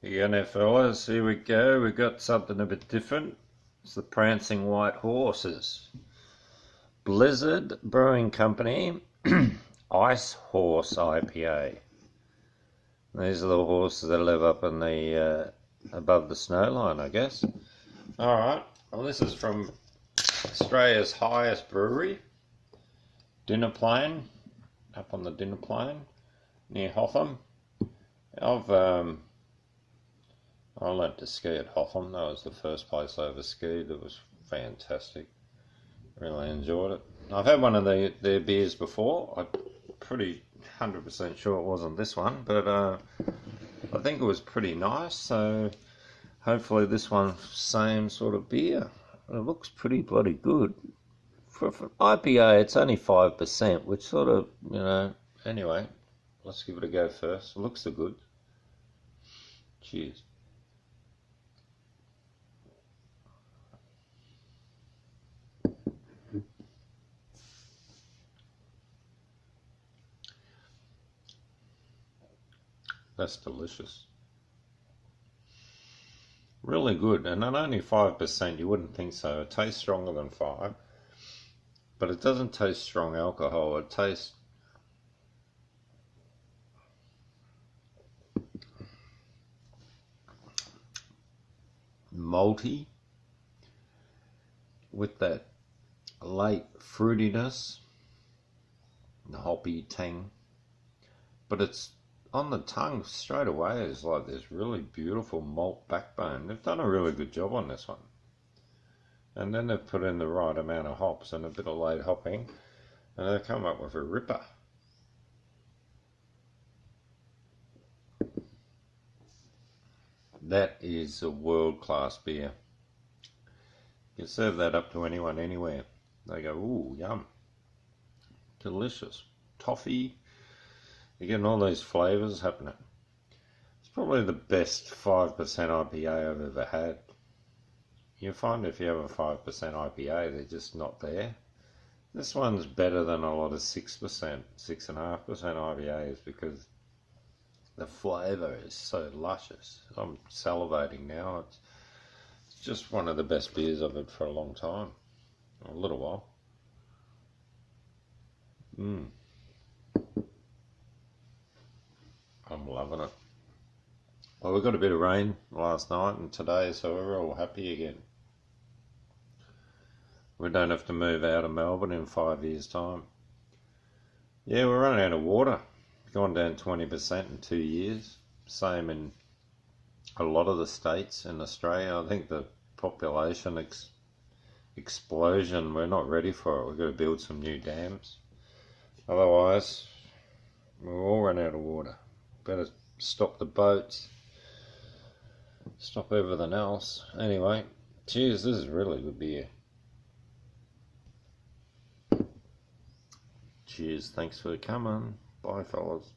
Yeah, now fellas, here we go. We've got something a bit different. It's the Prancing White Horses. Blizzard Brewing Company Ice Horse IPA. These are the horses that live up in the above the snow line, I guess. Alright, well this is from Australia's highest brewery, Dinner Plain, up on the Dinner Plain, near Hotham. I learnt to ski at Hotham. That was the first place I ever skied. It was fantastic. Really enjoyed it. I've had one of their beers before. I'm pretty 100% sure it wasn't this one, but I think it was pretty nice. So hopefully this one's same sort of beer. It looks pretty bloody good. For IPA, it's only 5%, which sort of, anyway, let's give it a go first. It looks so good. Cheers. That's delicious. Really good, and at only 5%, you wouldn't think so. It tastes stronger than 5, but it doesn't taste strong alcohol. It tastes malty with that late fruitiness, the hoppy tang, but it's on the tongue straight away. It's like this really beautiful malt backbone. They've done a really good job on this one, and then they've put in the right amount of hops and a bit of late hopping, and they've come up with a ripper. That is a world-class beer. You can serve that up to anyone, anywhere. They go, ooh, yum. Delicious. Toffee. You're getting all these flavours happening. It's probably the best 5% IPA I've ever had. You find if you have a 5% IPA, they're just not there. This one's better than a lot of 6%, 6.5% IPAs because the flavour is so luscious. I'm salivating now. It's just one of the best beers I've had for a long time. A little while. I'm loving it. Well, we got a bit of rain last night and today, so we're all happy again. We don't have to move out of Melbourne in 5 years' time. Yeah, we're running out of water. Gone down 20% in 2 years. Same in a lot of the states in Australia. I think the population explosion, we're not ready for it. We've got to build some new dams. Otherwise, we'll all run out of water. Better stop the boats, stop everything else. Anyway, cheers. This is really good beer. Cheers. Thanks for coming. Bye, fellas.